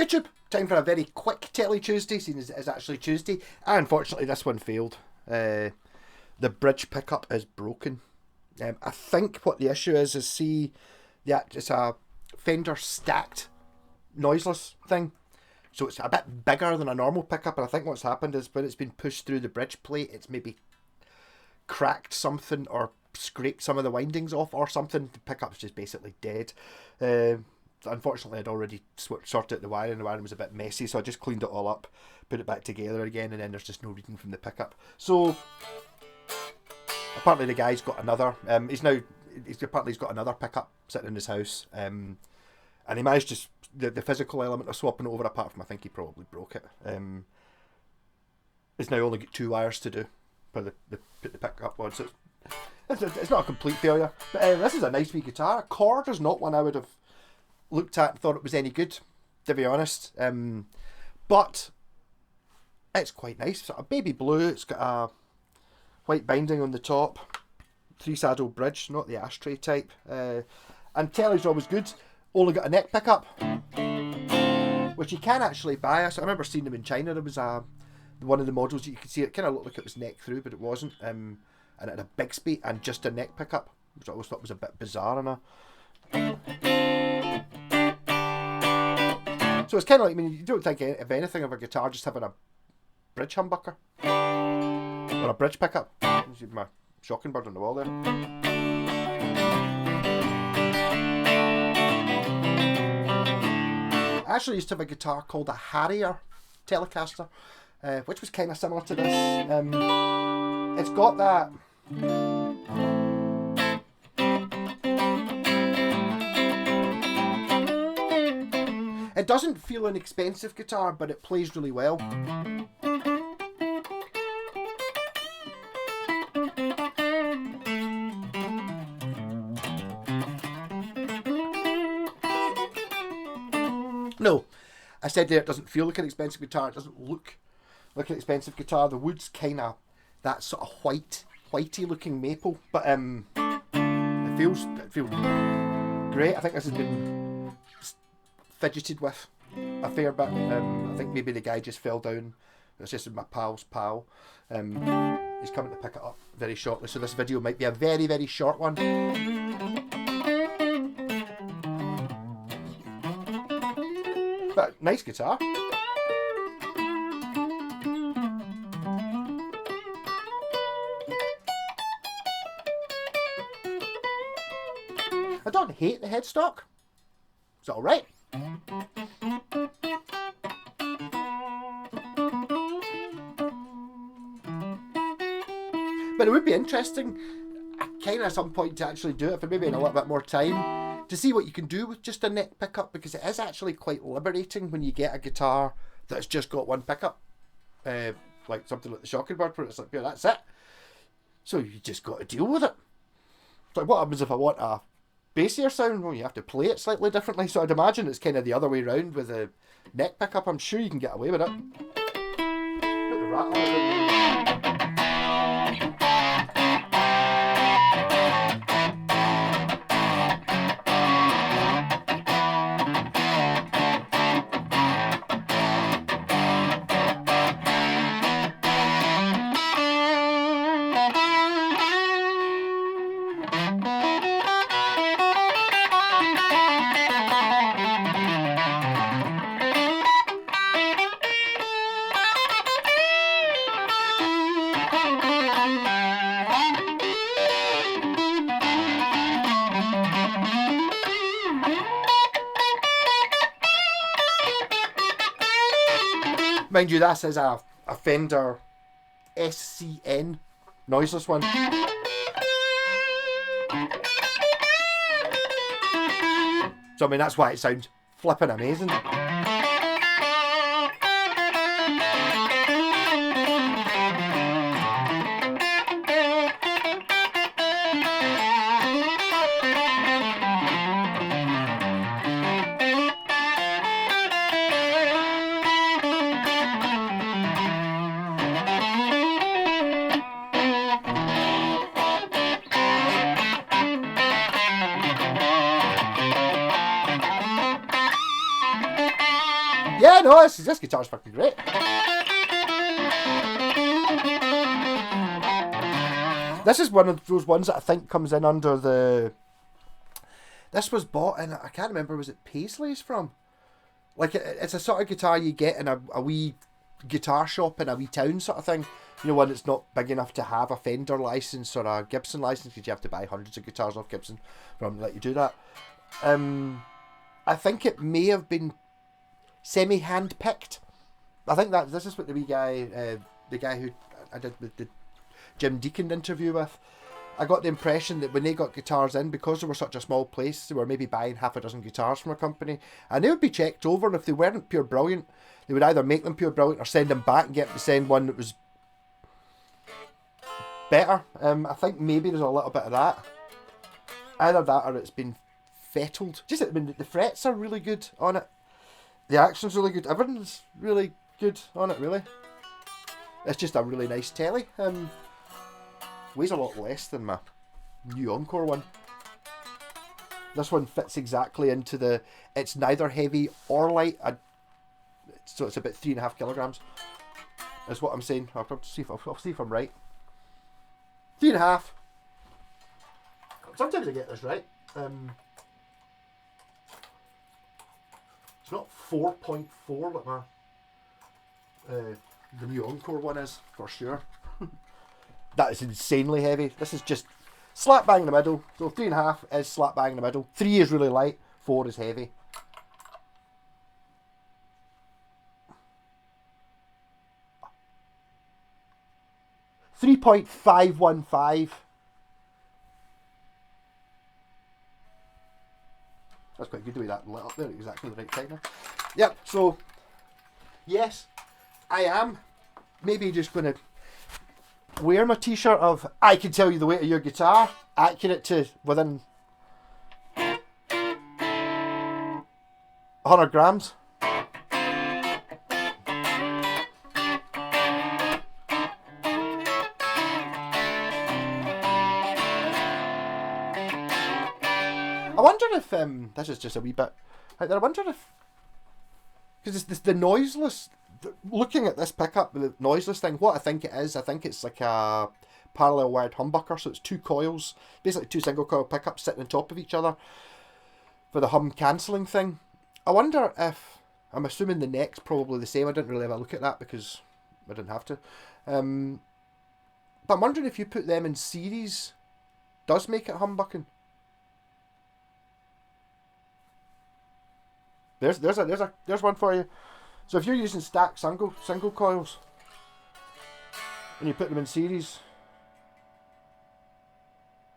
YouTube, time for a very quick Telly Tuesday, seeing as it is actually Tuesday. And unfortunately this one failed. The bridge pickup is broken. I think what the issue is see, yeah, it's a Fender stacked noiseless thing. So it's a bit bigger than a normal pickup, and I think what's happened is when it's been pushed through the bridge plate, it's maybe cracked something or scraped some of the windings off or something. The pickup's just basically dead. Unfortunately, I'd already sorted out the wiring. The wiring was a bit messy, so I just cleaned it all up, put it back together again, and then there's just no reading from the pickup. So apparently the guy's got another. He's got another pickup sitting in his house, and he managed to the physical element of swapping it over. Apart from, I think he probably broke it. It's now only got 2 wires to do for the put the pickup on. So it's not a complete failure. But this is a nice wee guitar. Chord is not one I would have looked at and thought it was any good, to be honest. But it's quite nice. Sort of baby blue. It's got a white binding on the top. 3-saddle bridge, not the ashtray type. And Telly's always good. Only got a neck pickup, which you can actually buy. I remember seeing them in China. There was one of the models you could see. It kind of looked like it was neck through, but it wasn't. And it had a Bixby and just a neck pickup, which I always thought was a bit bizarre. So it's kind of like, I mean, you don't think of anything of a guitar just having a bridge humbucker or a bridge pickup. There's my shocking bird on the wall there. I actually used to have a guitar called a Harrier Telecaster, which was kind of similar to this. It's got that. It doesn't feel an expensive guitar, but it plays really well. No, I said there it doesn't feel like an expensive guitar. It doesn't look like an expensive guitar. The wood's kind of that sort of whitey looking maple, but it feels great. I think this has been fidgeted with a fair bit. I think maybe the guy just fell down. It's just my pal's pal. He's coming to pick it up very shortly, so this video might be a very, very short one. But nice guitar. I don't hate the headstock. It's alright. But it would be interesting, kind of at some point, to actually do it for maybe in a little bit more time, to see what you can do with just a neck pickup, because it is actually quite liberating when you get a guitar that's just got one pickup, like something like the Shocking Bird, where it's like, yeah, that's it. So you just got to deal with it. It's like, what happens if I want a bassier sound? Well, you have to play it slightly differently. So I'd imagine it's kind of the other way around with a neck pickup. I'm sure you can get away with it. Put the rattle on. Mind you, this is a Fender SCN noiseless one. So I mean, that's why it sounds flipping amazing. Yeah, no, this guitar's fucking great. This is one of those ones that I think comes in under the... This was bought in, I can't remember, was it Paisley's from? Like, it's a sort of guitar you get in a wee guitar shop in a wee town sort of thing. You know, one that's not big enough to have a Fender license or a Gibson license, because you have to buy hundreds of guitars off Gibson for them to let you do that. I think it may have been semi-hand picked. I think that this is what the wee guy, the guy who I did with the Jim Deacon interview with, I got the impression that when they got guitars in, because they were such a small place, they were maybe buying half a dozen guitars from a company, and they would be checked over, and if they weren't pure brilliant, they would either make them pure brilliant or send them back and get to send one that was better. I think maybe there's a little bit of that. Either that or it's been fettled. Just, I mean, the frets are really good on it. The action's really good. Everything's really good on it, really. It's just a really nice telly. Weighs a lot less than my new Encore one. This one fits exactly into the... It's neither heavy or light. So it's about 3.5 kilograms. Is what I'm saying. I'll see if I'm right. 3.5. Sometimes I get this right. It's not 4.4 like my the new Encore one is, for sure. That is insanely heavy. This is just slap bang in the middle. So 3.5 is slap bang in the middle. 3 is really light. 4 is heavy. $3.515. That's quite good to be that lit up there, exactly the right time. Yep, so yes, I am maybe just going to wear my t-shirt of I can tell you the weight of your guitar, accurate to within 100 grams. I wonder if, this is just a wee bit out there, I wonder if, because it's the noiseless, looking at this pickup, the noiseless thing, what I think it is, I think it's like a parallel wired humbucker, so it's 2 coils, basically 2 single coil pickups sitting on top of each other for the hum cancelling thing. I wonder if, I'm assuming the neck's probably the same, I didn't really have a look at that because I didn't have to, but I'm wondering if you put them in series, does make it humbucking. There's one for you. So if you're using stacked single coils and you put them in series,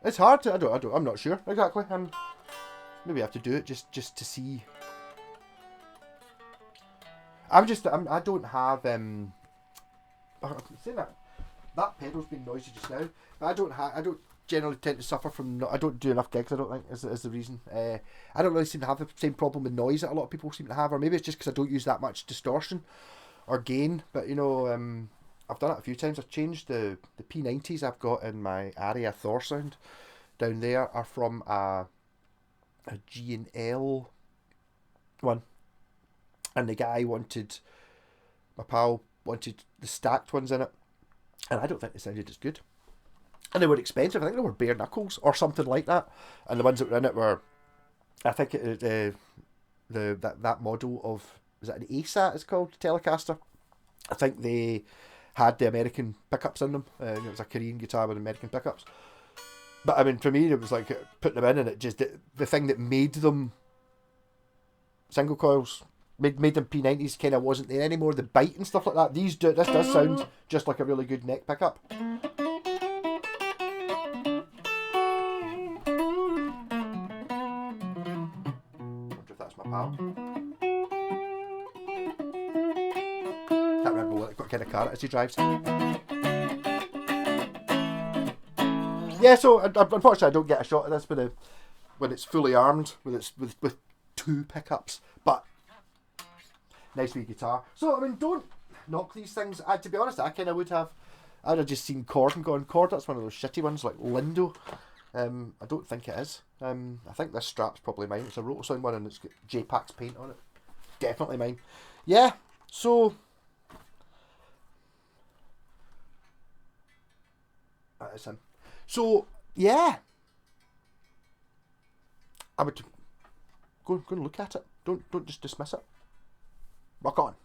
it's hard to. I'm not sure exactly. Maybe I have to do it just to see. I don't have I'm saying that pedal's been noisy just now, but I don't generally tend to suffer from, I don't do enough gigs, I don't think, is the reason. I don't really seem to have the same problem with noise that a lot of people seem to have, or maybe it's just because I don't use that much distortion or gain, but you know, I've done it a few times. I've changed the P90s I've got in my Aria Thor sound down there are from a G&L one, and the guy my pal wanted the stacked ones in it, and I don't think they sounded as good. And they were expensive. I think they were bare knuckles or something like that. And the ones that were in it were, I think that model of, is it an ASAT it's called, Telecaster? I think they had the American pickups in them. It was a Korean guitar with American pickups. But I mean, for me, it was like putting them in, and it just, the thing that made them single coils, made them P90s kind of wasn't there anymore. The bite and stuff like that. This does sound just like a really good neck pickup. Pal. Can't remember what kind of car it is he drives. Yeah, so unfortunately I don't get a shot of this when it's fully armed, with 2 pickups. But nice wee guitar. So I mean, don't knock these things. To be honest, I kind of would have. I'd have just seen chord and gone, chord, that's one of those shitty ones like Lindo. I don't think it is. I think this strap's probably mine. It's a Rotosound one and it's got J-Pax paint on it. Definitely mine. yeah, so that is him. So yeah, I would go and look at it. Don't just dismiss it. Rock on.